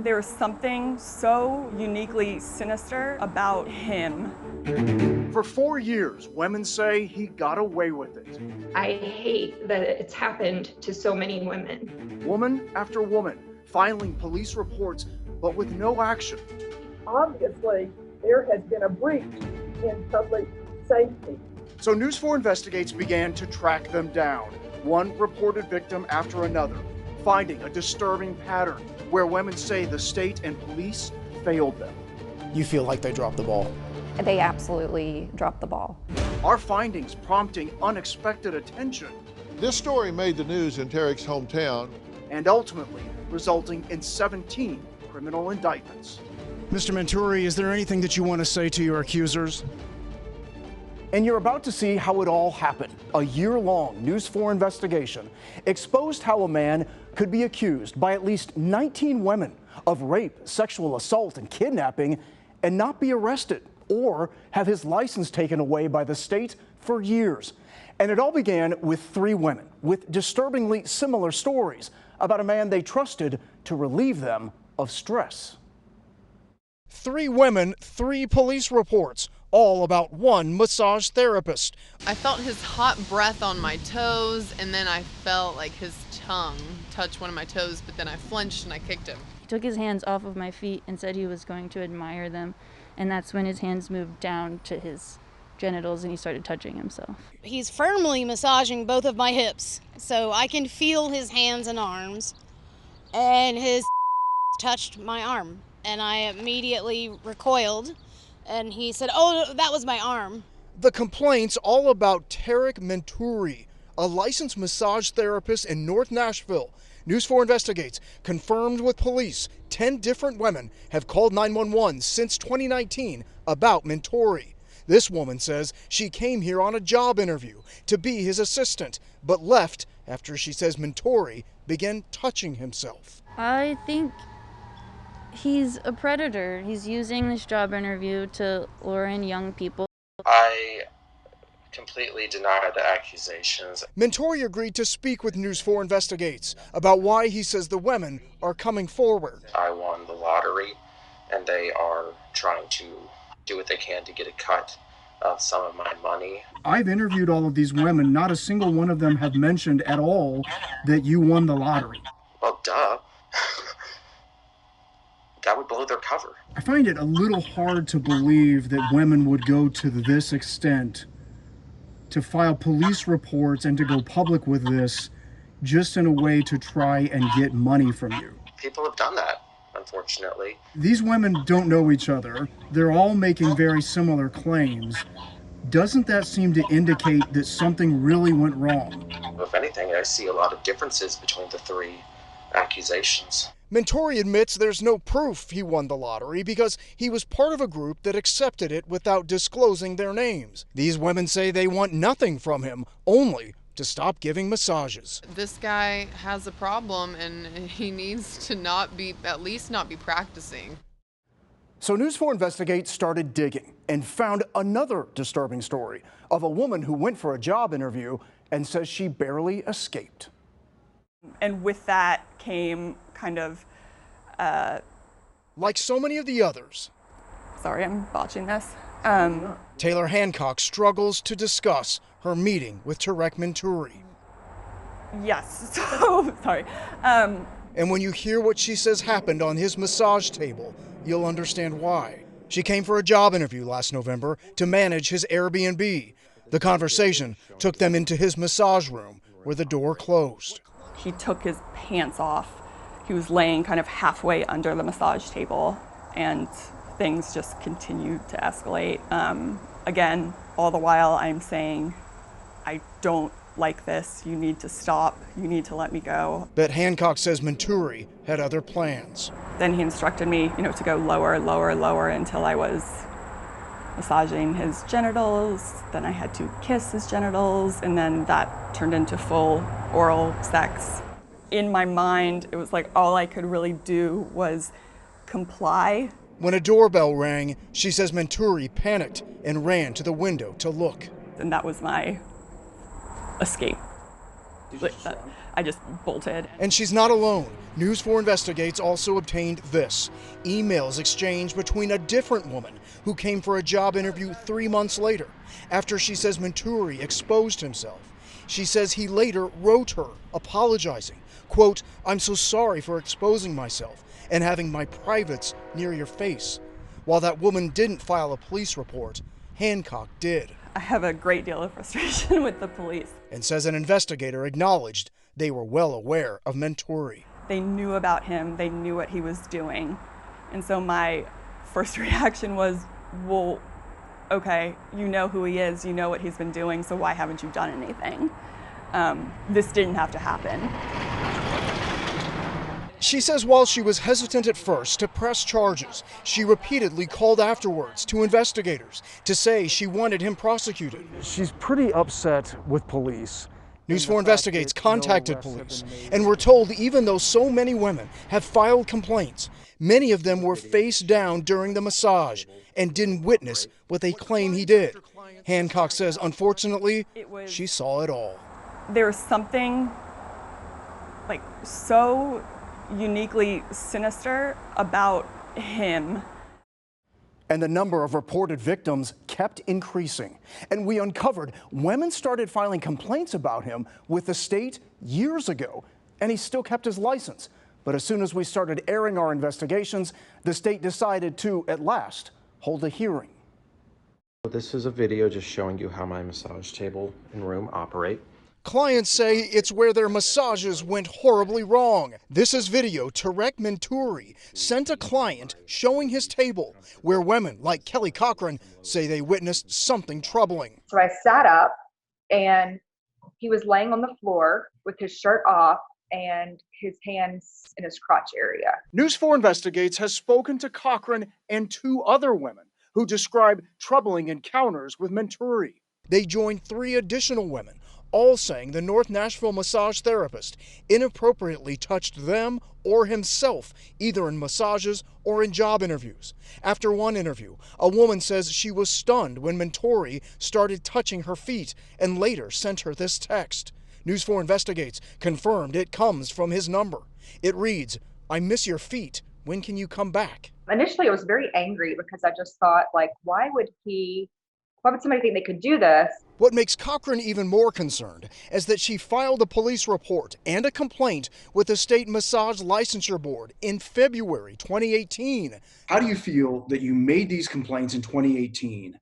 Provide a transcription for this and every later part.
There was something so uniquely sinister about him. For 4 years, women say he got away with it. I hate that it's happened to so many women. Woman after woman filing police reports, but with no action. Obviously, there has been a breach in public safety. So News 4 Investigates began to track them down, one reported victim after another, finding a disturbing pattern where women say the state and police failed them. You feel like they dropped the ball? They absolutely dropped the ball. Our findings prompting unexpected attention. This story made the news in Tarek's hometown. And ultimately resulting in 17 criminal indictments. Mr. Mentouri, is there anything that you want to say to your accusers? And you're about to see how it all happened. A year-long News 4 investigation exposed how a man could be accused by at least 19 women of rape, sexual assault, and kidnapping and not be arrested or have his license taken away by the state for years. And it all began with 3 women with disturbingly similar stories about a man they trusted to relieve them of stress. 3 women, 3 police reports, all about one massage therapist. I felt his hot breath on my toes, and then I felt like his tongue touch one of my toes, but then I flinched and I kicked him. He took his hands off of my feet and said he was going to admire them, and that's when his hands moved down to his genitals and he started touching himself. He's firmly massaging both of my hips, so I can feel his hands and arms, and his touched my arm, and I immediately recoiled, and he said, "Oh, that was my arm." The complaints all about Tarek Mentouri, a licensed massage therapist in North Nashville. News 4 Investigates confirmed with police 10 different women have called 911 since 2019 about Mentouri. This woman says she came here on a job interview to be his assistant, but left after she says Mentouri began touching himself. I think he's a predator. He's using this job interview to lure in young people. I completely deny the accusations. Mentouri agreed to speak with News 4 Investigates about why he says the women are coming forward. I won the lottery, and they are trying to do what they can to get a cut of some of my money. I've interviewed all of these women. Not a single one of them have mentioned at all that you won the lottery. Well, duh. That would blow their cover. I find it a little hard to believe that women would go to this extent to file police reports and to go public with this just in a way to try and get money from you. People have done that, unfortunately. These women don't know each other. They're all making very similar claims. Doesn't that seem to indicate that something really went wrong? If anything, I see a lot of differences between the 3 accusations. Mentouri admits there's no proof he won the lottery because he was part of a group that accepted it without disclosing their names. These women say they want nothing from him, only to stop giving massages. This guy has a problem, and he needs to at least not be practicing. So News 4 Investigates started digging and found another disturbing story of a woman who went for a job interview and says she barely escaped. And with that came kind of... like so many of the others. Sorry, I'm botching this. Taylor Hancock struggles to discuss her meeting with Tarek Mentouri. Yes, so sorry. And when you hear what she says happened on his massage table, you'll understand why. She came for a job interview last November to manage his Airbnb. The conversation took them into his massage room where the door closed. He took his pants off. He was laying kind of halfway under the massage table, and things just continued to escalate. Again, all the while I'm saying, I don't like this. You need to stop. You need to let me go. But Hancock says Mentouri had other plans. Then he instructed me, to go lower, lower, lower until I was massaging his genitals. Then I had to kiss his genitals, and then that turned into full oral sex. In my mind, it was like all I could really do was comply. When a doorbell rang, she says Mentouri panicked and ran to the window to look. And that was my escape. I just bolted. And she's not alone. News 4 Investigates also obtained this. Emails exchanged between a different woman who came for a job interview 3 months later, after she says Mentouri exposed himself. She says he later wrote her, apologizing, quote, "I'm so sorry for exposing myself and having my privates near your face." While that woman didn't file a police report, Hancock did. I have a great deal of frustration with the police. And says an investigator acknowledged they were well aware of Mentouri. They knew about him, they knew what he was doing. And so my first reaction was, well, okay, you know who he is, you know what he's been doing, so why haven't you done anything? This didn't have to happen. She says while she was hesitant at first to press charges, she repeatedly called afterwards to investigators to say she wanted him prosecuted. She's pretty upset with police. News 4 Investigates contacted police, and we're told even though so many women have filed complaints, many of them were face down during the massage and didn't witness what they claim he did. Hancock says, unfortunately, she saw it all. There was something like so uniquely sinister about him. And the number of reported victims kept increasing. And we uncovered women started filing complaints about him with the state years ago, and he still kept his license. But as soon as we started airing our investigations, the state decided to, at last, hold a hearing. This is a video just showing you how my massage table and room operate. Clients say it's where their massages went horribly wrong. This is video Tarek Mentouri sent a client showing his table, where women like Kelly Cochran say they witnessed something troubling. So I sat up, and he was laying on the floor with his shirt off and his hands in his crotch area. News 4 Investigates has spoken to Cochran and 2 other women who describe troubling encounters with Mentouri. They joined 3 additional women, all saying the North Nashville massage therapist inappropriately touched them or himself, either in massages or in job interviews. After one interview, a woman says she was stunned when Mentouri started touching her feet and later sent her this text. News 4 Investigates confirmed it comes from his number. It reads, "I miss your feet. When can you come back?" Initially, I was very angry because I just thought, like, why would somebody think they could do this? What makes Cochran even more concerned is that she filed a police report and a complaint with the state massage licensure board in February 2018. How do you feel that you made these complaints in 2018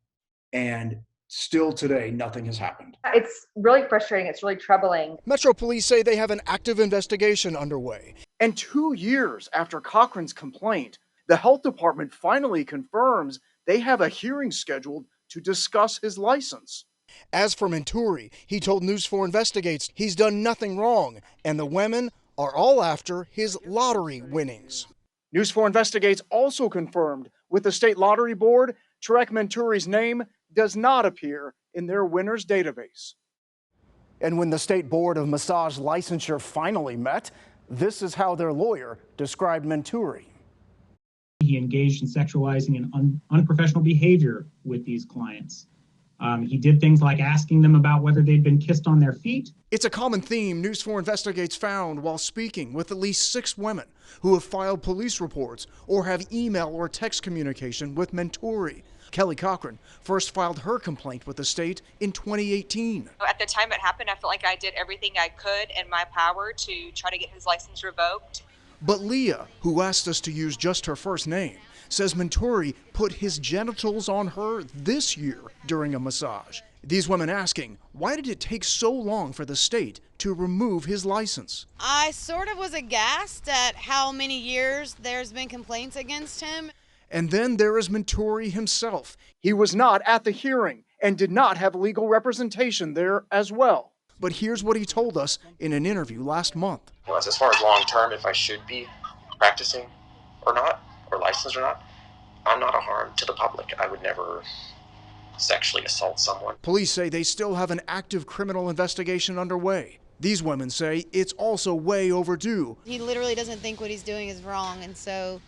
and still today nothing has happened? It's really frustrating. It's really troubling. Metro Police say they have an active investigation underway. And 2 years after Cochran's complaint, the health department finally confirms they have a hearing scheduled to discuss his license. As for Mentouri, he told News 4 Investigates he's done nothing wrong, and the women are all after his lottery winnings. News 4 Investigates also confirmed with the state lottery board, Tarek Mentouri's name does not appear in their winners database. And when the State Board of Massage Licensure finally met, this is how their lawyer described Mentouri. He engaged in sexualizing and unprofessional behavior with these clients. He did things like asking them about whether they'd been kissed on their feet. It's a common theme News 4 Investigates found while speaking with at least 6 women who have filed police reports or have email or text communication with Mentouri. Kelly Cochran first filed her complaint with the state in 2018. At the time it happened, I felt like I did everything I could in my power to try to get his license revoked. But Leah, who asked us to use just her first name, says Mentouri put his genitals on her this year during a massage. These women asking, why did it take so long for the state to remove his license? I sort of was aghast at how many years there's been complaints against him. And then there is Mentouri himself. He was not at the hearing and did not have legal representation there as well. But here's what he told us in an interview last month. As far as long term, if I should be practicing or not, or licensed or not, I'm not a harm to the public. I would never sexually assault someone. Police say they still have an active criminal investigation underway. These women say it's also way overdue. He literally doesn't think what he's doing is wrong, and so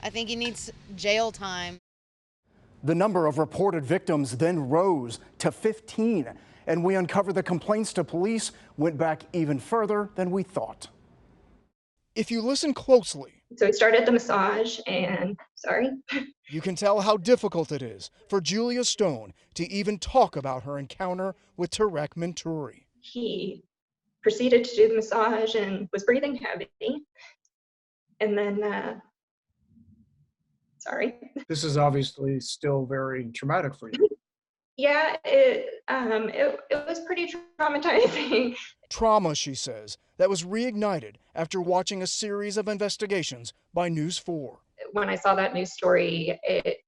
I think he needs jail time. The number of reported victims then rose to 15. And we uncovered the complaints to police went back even further than we thought. If you listen closely, So we started the massage and, you can tell how difficult it is for Julia Stone to even talk about her encounter with Tarek Mentouri. he proceeded to do the massage and was breathing heavy. And then, This is obviously still very traumatic for you. Yeah, it was pretty traumatizing. Trauma, she says, that was reignited after watching a series of investigations by News 4. When I saw that news story, it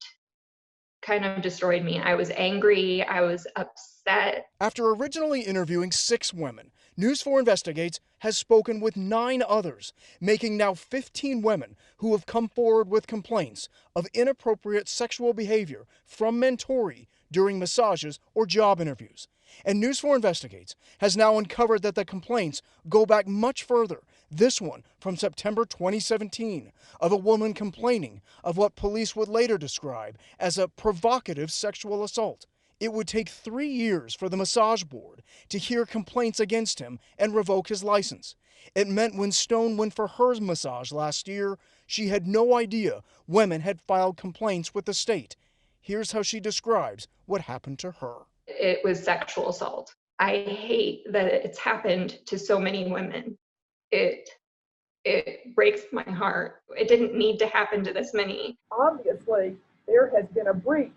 kind of destroyed me. I was angry, I was upset. After originally interviewing 6 women, News 4 Investigates has spoken with 9 others, making now 15 women who have come forward with complaints of inappropriate sexual behavior from Mentouri during massages or job interviews. And News 4 Investigates has now uncovered that the complaints go back much further, this one from September 2017, of a woman complaining of what police would later describe as a provocative sexual assault. It would take 3 years for the massage board to hear complaints against him and revoke his license. It meant when Stone went for her massage last year, she had no idea women had filed complaints with the state. Here's how she describes what happened to her. It was sexual assault. I hate that it's happened to so many women. It breaks my heart. It didn't need to happen to this many. Obviously, there has been a breach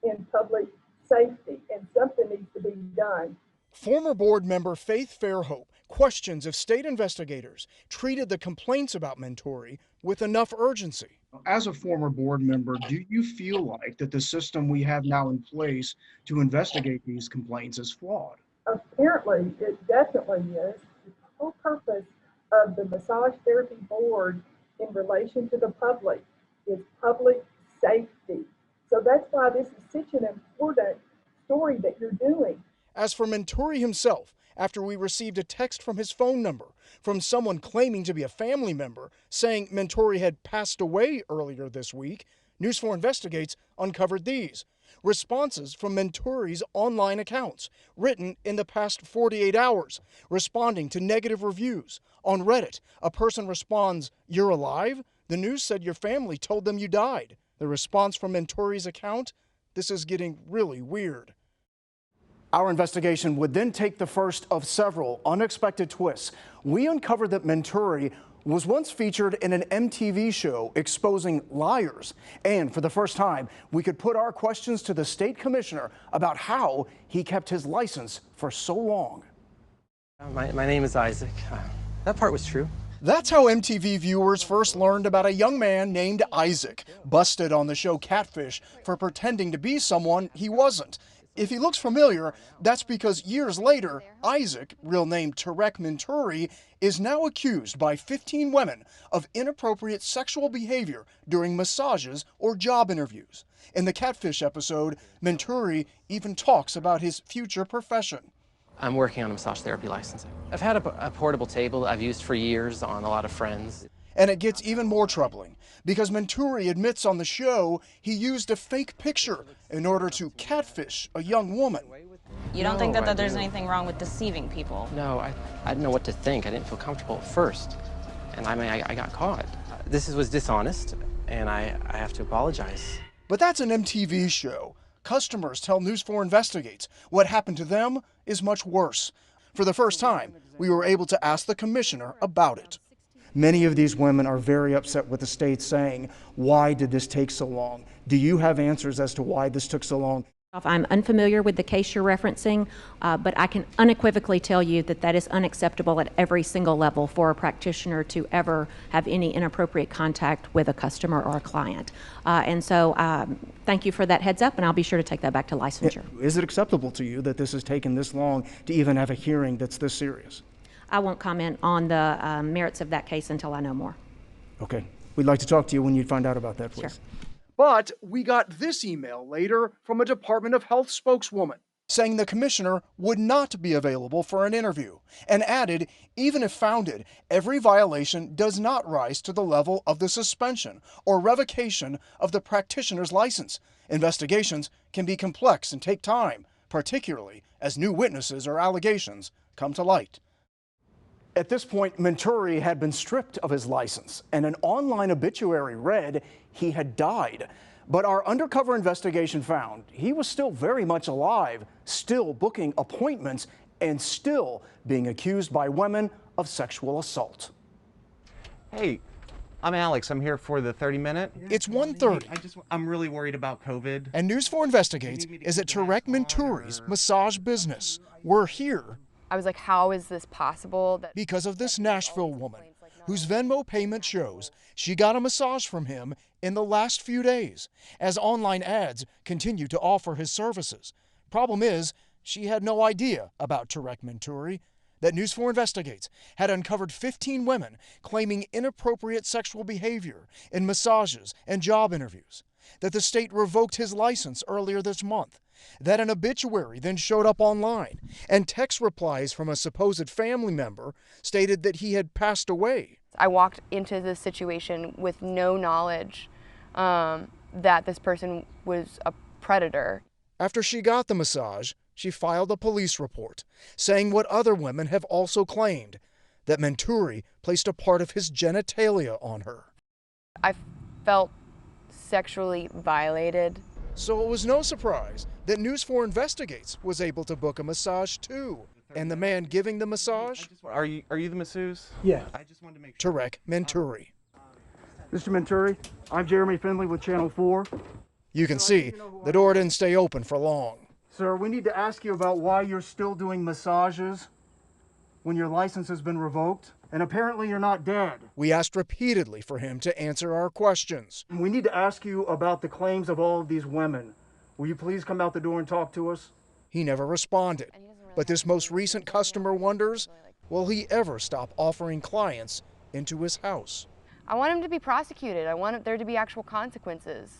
in public safety and something needs to be done. Former board member Faith Fairhope questions if state investigators treated the complaints about Mentouri with enough urgency. As a former board member, do you feel like that the system we have now in place to investigate these complaints is flawed? Apparently, it definitely is. The whole purpose of the massage therapy board in relation to the public is public safety. So that's why this is such an important story that you're doing. As for Mentouri himself, after we received a text from his phone number from someone claiming to be a family member saying Mentouri had passed away earlier this week, News 4 Investigates uncovered these responses from Mentouri's online accounts written in the past 48 hours, responding to negative reviews. On Reddit, a person responds, "You're alive? The news said your family told them you died." The response from Mentouri's account, "This is getting really weird." Our investigation would then take the first of several unexpected twists. We uncovered that Mentouri was once featured in an MTV show exposing liars. And for the first time, we could put our questions to the state commissioner about how he kept his license for so long. My name is Isaac. That part was true. That's how MTV viewers first learned about a young man named Isaac, busted on the show Catfish for pretending to be someone he wasn't. If he looks familiar, that's because years later, Isaac, real name Tarek Mentouri, is now accused by 15 women of inappropriate sexual behavior during massages or job interviews. In the Catfish episode, Mentouri even talks about his future profession. I'm working on a massage therapy license. I've had a portable table I've used for years on a lot of friends. And it gets even more troubling because Mentouri admits on the show he used a fake picture in order to catfish a young woman. You don't think that there's anything wrong with deceiving people? No, I didn't know what to think. I didn't feel comfortable at first. And I got caught. This was dishonest, and I have to apologize. But that's an MTV show. Customers tell News 4 Investigates what happened to them is much worse. For the first time, we were able to ask the commissioner about it. Many of these women are very upset with the state, saying, "Why did this take so long?" Do you have answers as to why this took so long? I'm unfamiliar with the case you're referencing, but I can unequivocally tell you that that is unacceptable at every single level for a practitioner to ever have any inappropriate contact with a customer or a client. And so thank you for that heads up, and I'll be sure to take that back to licensure. Is it acceptable to you that this has taken this long to even have a hearing that's this serious? I won't comment on the merits of that case until I know more. Okay. We'd like to talk to you when you find out about that, please. Sure. But we got this email later from a Department of Health spokeswoman saying the commissioner would not be available for an interview, and added, even if founded, every violation does not rise to the level of the suspension or revocation of the practitioner's license. Investigations can be complex and take time. particularly as new witnesses or allegations come to light. At this point, Mentouri had been stripped of his license, and an online obituary read he had died. But our undercover investigation found he was still very much alive, still booking appointments, and still being accused by women of sexual assault. Hey, I'm Alex. I'm here for the 30-minute. It's 1:30. I'm really worried about COVID. And News 4 Investigates is at Tarek Mentouri's massage business. We're here. I was like, how is this possible? Because of this Nashville woman, whose Venmo payment shows she got a massage from him in the last few days, as online ads continue to offer his services. Problem is, she had no idea about Tarek Mentouri, that News 4 Investigates had uncovered 15 women claiming inappropriate sexual behavior in massages and job interviews, that the state revoked his license earlier this month, that an obituary then showed up online, and text replies from a supposed family member stated that he had passed away. I walked into this situation with no knowledge that this person was a predator. After she got the massage, she filed a police report, saying what other women have also claimed, that Mentouri placed a part of his genitalia on her. I felt sexually violated. So it was no surprise that News 4 Investigates was able to book a massage too. And the man giving the massage? Are you the masseuse? Yeah. Tarek Mentouri. Mr. Mentouri, I'm Jeremy Finley with Channel 4. You can see the door didn't stay open for long. Sir, we need to ask you about why you're still doing massages when your license has been revoked, and apparently you're not dead. We asked repeatedly for him to answer our questions. We need to ask you about the claims of all of these women. Will you please come out the door and talk to us? He never responded, but this most recent customer wonders, will he ever stop offering clients into his house? I want him to be prosecuted. I want there to be actual consequences.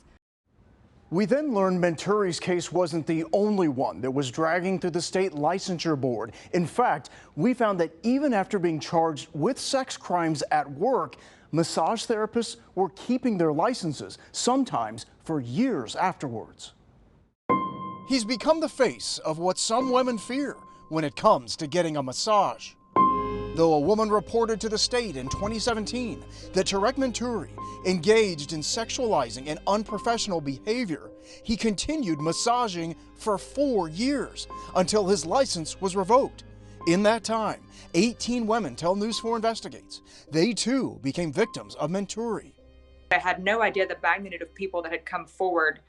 We then learned Mentouri's case wasn't the only one that was dragging through the state licensure board. In fact, we found that even after being charged with sex crimes at work, massage therapists were keeping their licenses, sometimes for years afterwards. He's become the face of what some women fear when it comes to getting a massage. Though a woman reported to the state in 2017 that Tarek Mentouri engaged in sexualizing and unprofessional behavior, he continued massaging for 4 years until his license was revoked. In that time, 18 women tell News 4 Investigates they too became victims of Mentouri. I had no idea the magnitude of people that had come forward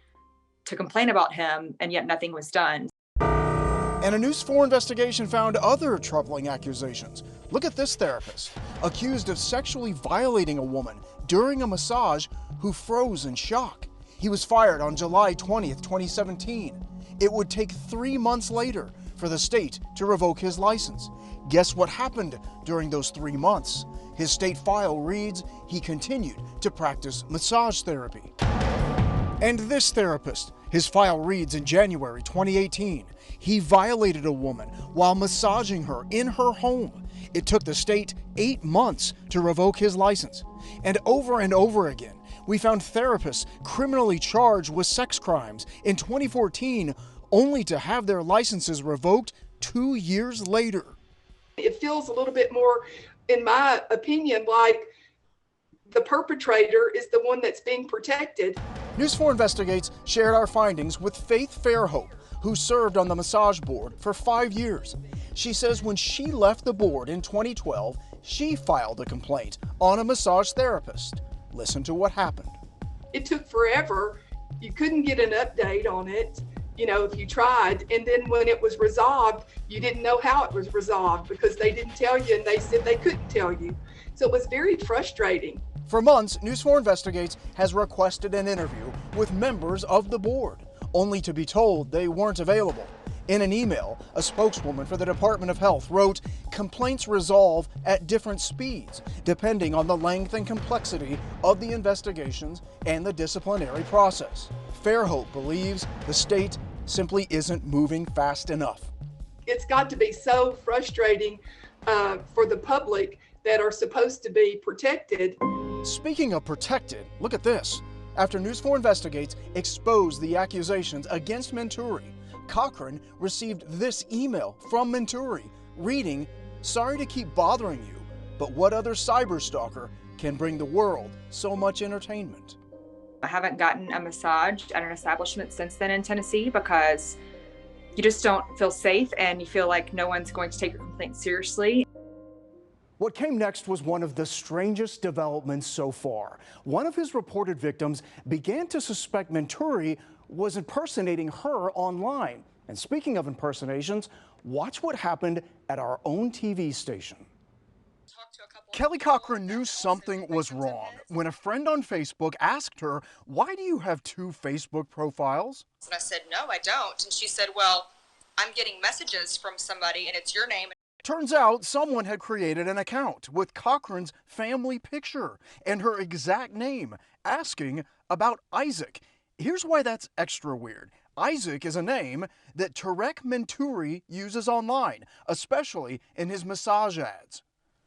to complain about him, and yet nothing was done. And a News 4 investigation found other troubling accusations. Look at this therapist, accused of sexually violating a woman during a massage who froze in shock. He was fired on July 20th, 2017. It would take 3 months later for the state to revoke his license. Guess what happened during those 3 months? His state file reads he continued to practice massage therapy. And this therapist, his file reads in January 2018, he violated a woman while massaging her in her home. It took the state 8 months to revoke his license. And over again, we found therapists criminally charged with sex crimes in 2014, only to have their licenses revoked 2 years later. It feels a little bit more, in my opinion, like the perpetrator is the one that's being protected. News 4 Investigates shared our findings with Faith Fairhope, who served on the massage board for 5 years. She says when she left the board in 2012, she filed a complaint on a massage therapist. Listen to what happened. It took forever. You couldn't get an update on it, if you tried. And then when it was resolved, you didn't know how it was resolved because they didn't tell you and they said they couldn't tell you. So it was very frustrating. For months, News 4 Investigates has requested an interview with members of the board, only to be told they weren't available. In an email, a spokeswoman for the Department of Health wrote, "Complaints resolve at different speeds, depending on the length and complexity of the investigations and the disciplinary process." Fairhope believes the state simply isn't moving fast enough. It's got to be so frustrating for the public that are supposed to be protected. Speaking of protected, look at this. After News 4 Investigates exposed the accusations against Mentouri, Cochran received this email from Mentouri reading, "Sorry to keep bothering you, but what other cyberstalker can bring the world so much entertainment?" I haven't gotten a massage at an establishment since then in Tennessee because you just don't feel safe and you feel like no one's going to take your complaint seriously. What came next was one of the strangest developments so far. One of his reported victims began to suspect Mentouri was impersonating her online. And speaking of impersonations, watch what happened at our own TV station. Kelly Cochran knew something was wrong when a friend on Facebook asked her, "Why do you have 2 Facebook profiles?" And I said, no, I don't. And she said, well, I'm getting messages from somebody and it's your name. Turns out someone had created an account with Cochran's family picture and her exact name, asking about Isaac. Here's why that's extra weird. Isaac is a name that Tarek Mentouri uses online, especially in his massage ads.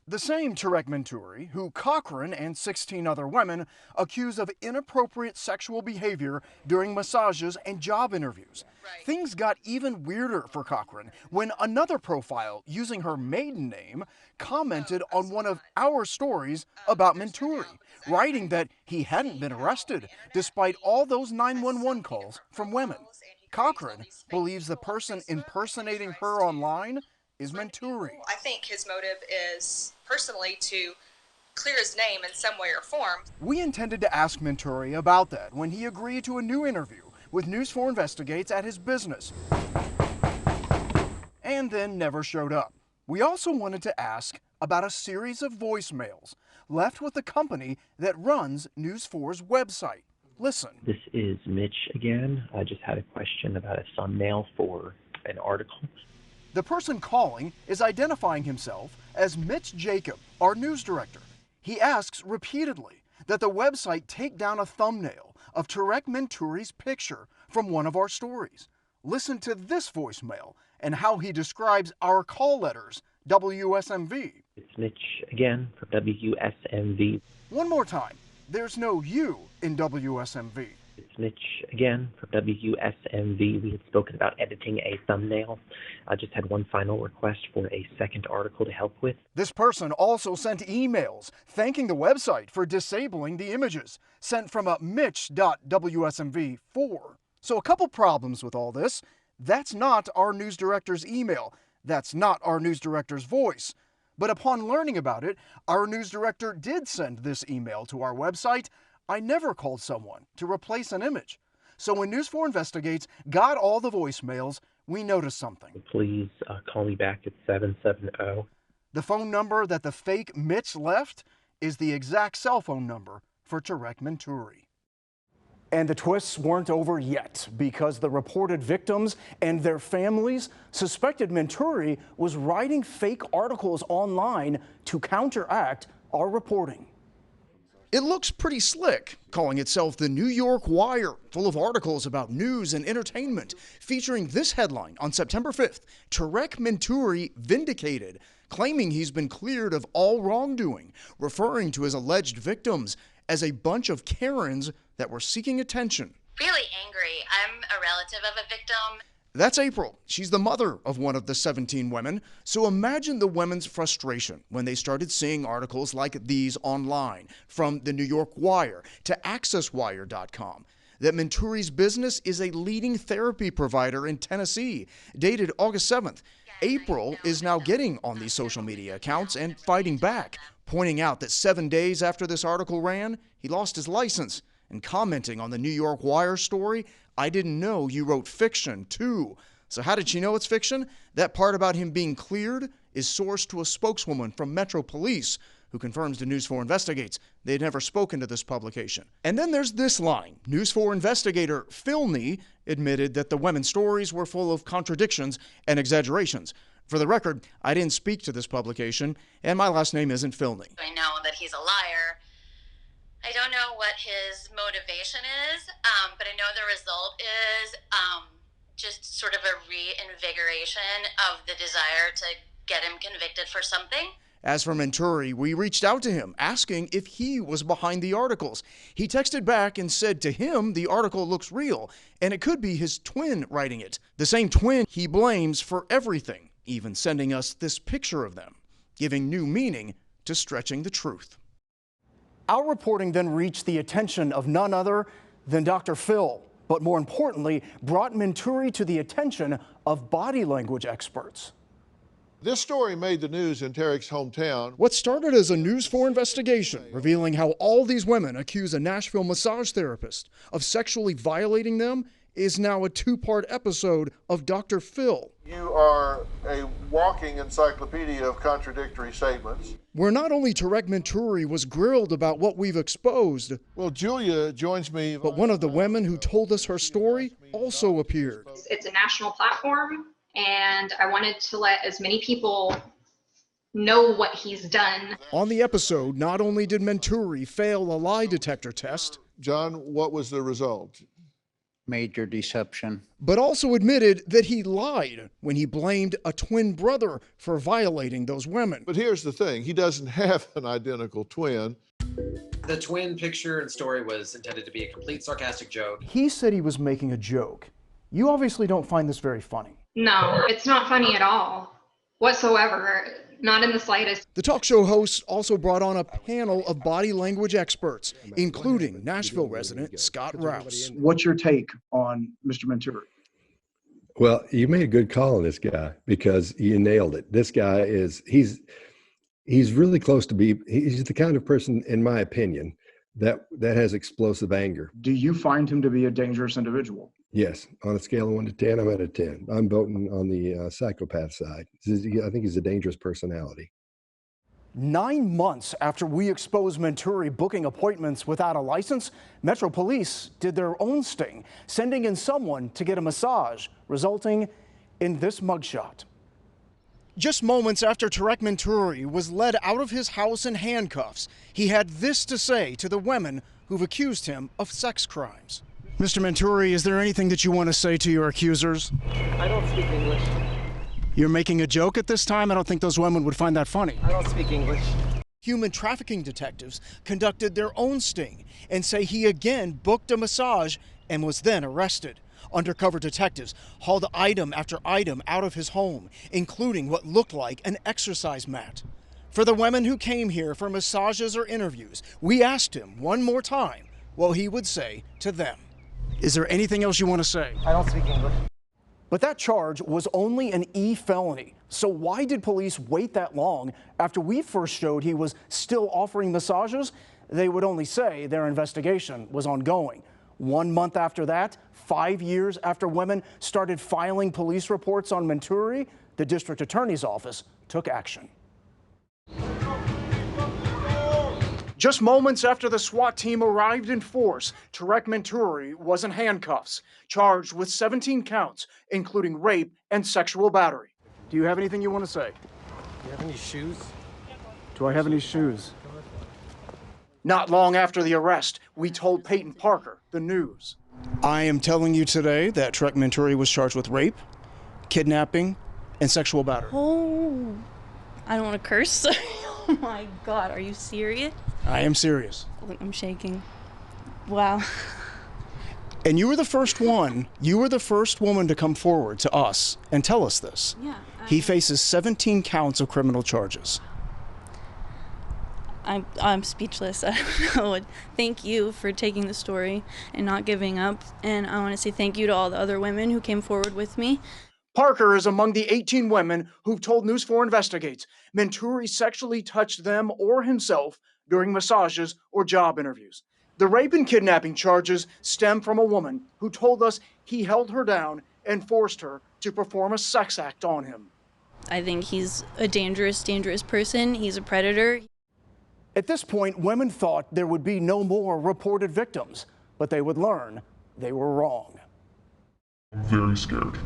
The same Tarek Mentouri, who Cochran and 16 other women accuse of inappropriate sexual behavior during massages and job interviews. Things got even weirder for Cochran when another profile using her maiden name commented on one of our stories about Mentouri, writing that he hadn't been arrested despite all those 911 calls from women. Cochran believes the person impersonating her online is Mentouri. I think his motive is personally to clear his name in some way or form. We intended to ask Mentouri about that when he agreed to a new interview with News 4 Investigates at his business, and then never showed up. We also wanted to ask about a series of voicemails left with the company that runs News 4's website. Listen. This is Mitch again. I just had a question about a thumbnail for an article. The person calling is identifying himself as Mitch Jacob, our news director. He asks repeatedly that the website take down a thumbnail of Tarek Mentouri's picture from one of our stories. Listen to this voicemail and how he describes our call letters, WSMV. It's Mitch again from WSMV. One more time. There's no U in WSMV. It's Mitch again from WSMV. We had spoken about editing a thumbnail. I just had one final request for a second article to help with. This person also sent emails thanking the website for disabling the images, sent from a mitch.wsmv4. So a couple problems with all this. That's not our news director's email. That's not our news director's voice. But upon learning about it, our news director did send this email to our website. I never called someone to replace an image. So when News 4 Investigates got all the voicemails, we noticed something. Please call me back at 770. The phone number that the fake Mitch left is the exact cell phone number for Tarek Mentouri. And the twists weren't over yet, because the reported victims and their families suspected Mentouri was writing fake articles online to counteract our reporting. It looks pretty slick, calling itself the New York Wire, full of articles about news and entertainment, featuring this headline on September 5th, Tarek Mentouri vindicated, claiming he's been cleared of all wrongdoing, referring to his alleged victims as a bunch of Karens that were seeking attention. Really angry. I'm a relative of a victim. That's April. She's the mother of one of the 17 women. So imagine the women's frustration when they started seeing articles like these online, from the New York Wire to AccessWire.com, that Mentouri's business is a leading therapy provider in Tennessee, dated August 7th. April is now getting on these social media accounts and fighting back, pointing out that 7 days after this article ran, he lost his license, and commenting on the New York Wire story, "I didn't know you wrote fiction, too." So how did she know it's fiction? That part about him being cleared is sourced to a spokeswoman from Metro Police, who confirms to News 4 Investigates they'd never spoken to this publication. And then there's this line. News 4 investigator Philney admitted that the women's stories were full of contradictions and exaggerations. For the record, I didn't speak to this publication, and my last name isn't Philney. I know that he's a liar. I don't know what his motivation is, but I know the result is just sort of a reinvigoration of the desire to get him convicted for something. As for Mentouri, we reached out to him asking if he was behind the articles. He texted back and said to him the article looks real and it could be his twin writing it. The same twin he blames for everything, even sending us this picture of them, giving new meaning to stretching the truth. Our reporting then reached the attention of none other than Dr. Phil, but more importantly, brought Mentouri to the attention of body language experts. This story made the news in Tarek's hometown. What started as a News 4 investigation revealing how all these women accuse a Nashville massage therapist of sexually violating them is now a two-part episode of Dr. Phil. You are a walking encyclopedia of contradictory statements. Where not only Tarek Mentouri was grilled about what we've exposed, well, Julia joins me, but one of the women who told us her story also appeared. It's a national platform, and I wanted to let as many people know what he's done. On the episode, not only did Mentouri fail a lie detector test, John, what was the result? Major deception. But also admitted that he lied when he blamed a twin brother for violating those women. But here's the thing, he doesn't have an identical twin. The twin picture and story was intended to be a complete sarcastic joke. He said he was making a joke. You obviously don't find this very funny. No, it's not funny at all, whatsoever, not in the slightest. The talk show host also brought on a panel of body language experts, including Nashville resident Scott Rouse. What's your take on Mr. Mentouri? Well, you made a good call on this guy because you nailed it. This guy he's really close to he's the kind of person, in my opinion, that has explosive anger. Do you find him to be a dangerous individual? Yes, on a scale of 1 to 10, I'm at a 10. I'm voting on the psychopath side. I think he's a dangerous personality. 9 months after we exposed Mentouri booking appointments without a license, Metro Police did their own sting, sending in someone to get a massage, resulting in this mugshot. Just moments after Tarek Mentouri was led out of his house in handcuffs, he had this to say to the women who've accused him of sex crimes. Mr. Mentouri, is there anything that you want to say to your accusers? I don't speak English. You're making a joke at this time? I don't think those women would find that funny. I don't speak English. Human trafficking detectives conducted their own sting and say he again booked a massage and was then arrested. Undercover detectives hauled item after item out of his home, including what looked like an exercise mat. For the women who came here for massages or interviews, we asked him one more time what he would say to them. Is there anything else you want to say? I don't speak English. But that charge was only an E felony. So why did police wait that long after we first showed he was still offering massages? They would only say their investigation was ongoing. 1 month after that, 5 years after women started filing police reports on Mentouri, the district attorney's office took action. Just moments after the SWAT team arrived in force, Tarek Mentouri was in handcuffs, charged with 17 counts, including rape and sexual battery. Do you have anything you want to say? Do you have any shoes? Do I have any shoes? Not long after the arrest, we told Peyton Parker the news. I am telling you today that Tarek Mentouri was charged with rape, kidnapping, and sexual battery. Oh, I don't want to curse. Oh my God, are you serious? I am serious. I'm shaking. Wow. And you were the first one, you were the first woman to come forward to us and tell us this. Yeah. He faces 17 counts of criminal charges. I'm speechless. I don't know. Thank you for taking the story and not giving up. And I want to say thank you to all the other women who came forward with me. Parker is among the 18 women who've told News 4 Investigates Mentouri sexually touched them or himself during massages or job interviews. The rape and kidnapping charges stem from a woman who told us he held her down and forced her to perform a sex act on him. I think he's a dangerous person. He's a predator. At this point, women thought there would be no more reported victims, but they would learn they were wrong. I'm very scared.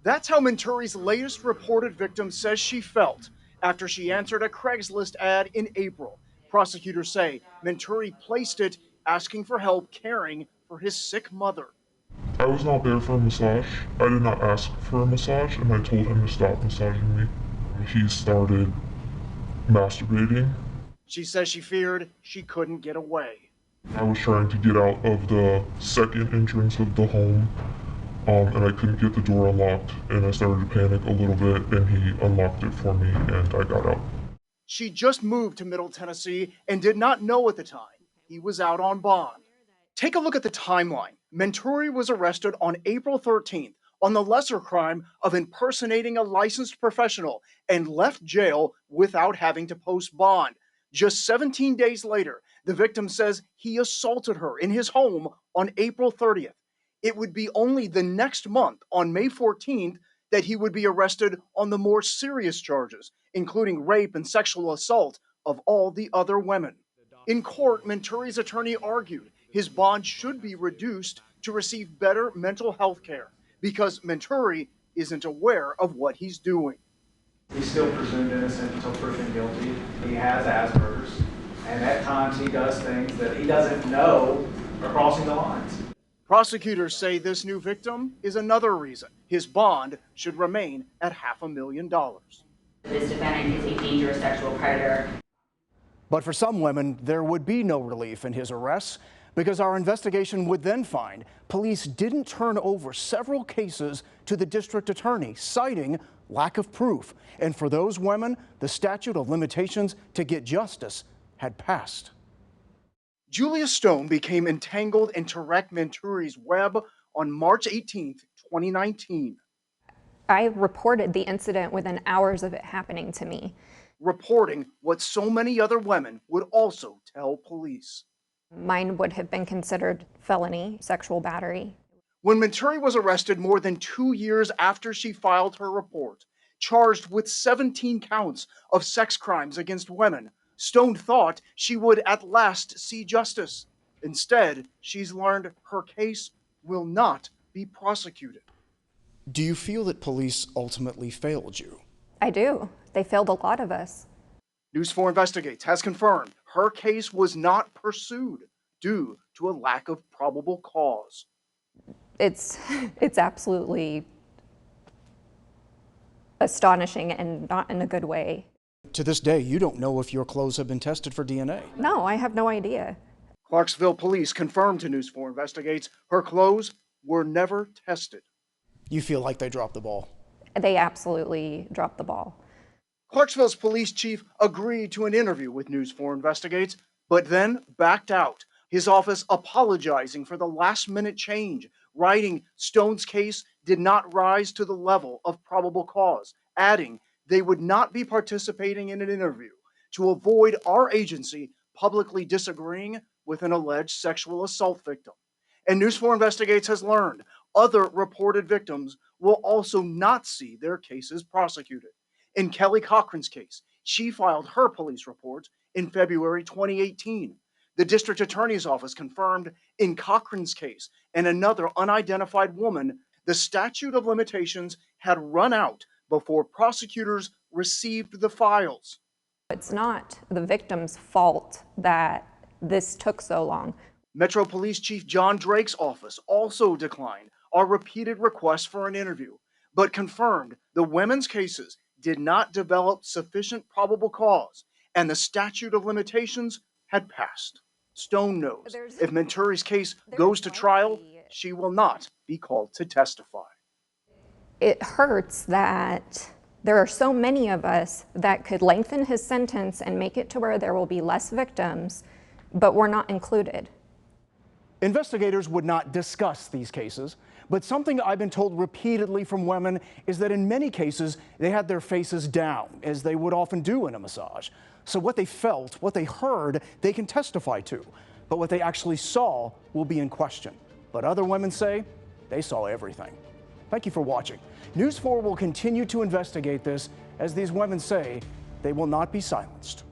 That's how Mentouri's latest reported victim says she felt after she answered a Craigslist ad in April. Prosecutors say Mentouri placed it asking for help caring for his sick mother. I was not there for a massage. I did not ask for a massage, and I told him to stop massaging me. He started masturbating. She says she feared she couldn't get away. I was trying to get out of the second entrance of the home, and I couldn't get the door unlocked, and I started to panic a little bit, and he unlocked it for me, and I got out. She just moved to Middle Tennessee and did not know at the time he was out on bond. Take a look at the timeline. Mentouri was arrested on April 13th on the lesser crime of impersonating a licensed professional and left jail without having to post bond. Just 17 days later, the victim says he assaulted her in his home on April 30th. It would be only the next month, on May 14th, that he would be arrested on the more serious charges, including rape and sexual assault of all the other women. In court, Mentouri's attorney argued his bond should be reduced to receive better mental health care because Mentouri isn't aware of what he's doing. He's still presumed innocent until proven guilty. He has Asperger's, and at times he does things that he doesn't know are crossing the lines. Prosecutors say this new victim is another reason his bond should remain at $500,000. This defendant is a dangerous sexual predator. But for some women, there would be no relief in his arrests because our investigation would then find police didn't turn over several cases to the district attorney, citing lack of proof. And for those women, the statute of limitations to get justice had passed. Julia Stone became entangled in Tarek Mentouri's web on March 18, 2019. I reported the incident within hours of it happening to me. Reporting what so many other women would also tell police. Mine would have been considered felony sexual battery. When Mentouri was arrested more than 2 years after she filed her report, charged with 17 counts of sex crimes against women, Stone thought she would at last see justice. Instead, she's learned her case will not be prosecuted. Do you feel that police ultimately failed you? I do. They failed a lot of us. News 4 Investigates has confirmed her case was not pursued due to a lack of probable cause. It's absolutely astonishing and not in a good way. To this day, you don't know if your clothes have been tested for DNA. No, I have no idea. Clarksville police confirmed to News 4 Investigates her clothes were never tested. You feel like they dropped the ball? They absolutely dropped the ball. Clarksville's police chief agreed to an interview with News 4 Investigates, but then backed out, his office apologizing for the last-minute change, writing Stone's case did not rise to the level of probable cause, adding they would not be participating in an interview to avoid our agency publicly disagreeing with an alleged sexual assault victim. And News 4 Investigates has learned other reported victims will also not see their cases prosecuted. In Kelly Cochran's case, she filed her police report in February 2018. The district attorney's office confirmed in Cochran's case and another unidentified woman, the statute of limitations had run out before prosecutors received the files. It's not the victim's fault that this took so long. Metro Police Chief John Drake's office also declined our repeated requests for an interview, but confirmed the women's cases did not develop sufficient probable cause, and the statute of limitations had passed. Stone knows if Mentouri's case goes to trial, she will not be called to testify. It hurts that there are so many of us that could lengthen his sentence and make it to where there will be less victims, but we're not included. Investigators would not discuss these cases, but something I've been told repeatedly from women is that in many cases, they had their faces down, as they would often do in a massage. So what they felt, what they heard, they can testify to. But what they actually saw will be in question. But other women say they saw everything. Thank you for watching. News 4 will continue to investigate this, as these women say they will not be silenced.